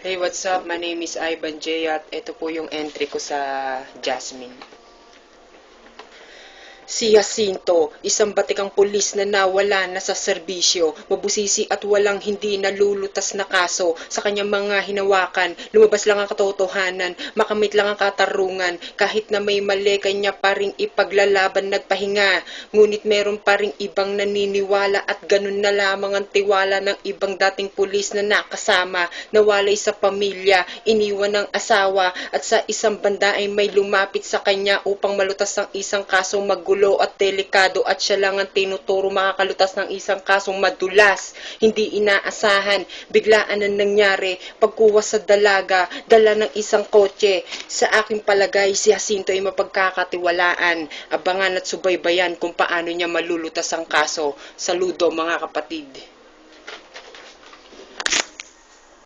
Hey, what's up? My name is Ivan J. At ito po yung entry ko sa Jasmine. Si Jacinto, isang batikang pulis na nawala na sa serbisyo, mabusisi at walang hindi nalulutas na kaso sa kanyang mga hinawakan. Lumabas lang ang katotohanan, makamit lang ang katarungan, kahit na may mali kanya pa ring ipaglalaban nagpahinga. Ngunit meron pa ring ibang naniniwala at ganun na lamang ang tiwala ng ibang dating pulis na nakasama, nawalay sa pamilya, iniwan ng asawa at sa isang banda ay may lumapit sa kanya upang malutas ang isang kasong magulo at delikado at siya lang ang tinuturo makakalutas ng isang kasong madulas. Hindi inaasahan, biglaan ang nangyari, pagkuha sa dalaga, dala ng isang kotse. Sa aking palagay, si Jacinto ay mapagkakatiwalaan. Abangan at subaybayan kung paano niya malulutas ang kaso. Saludo mga kapatid.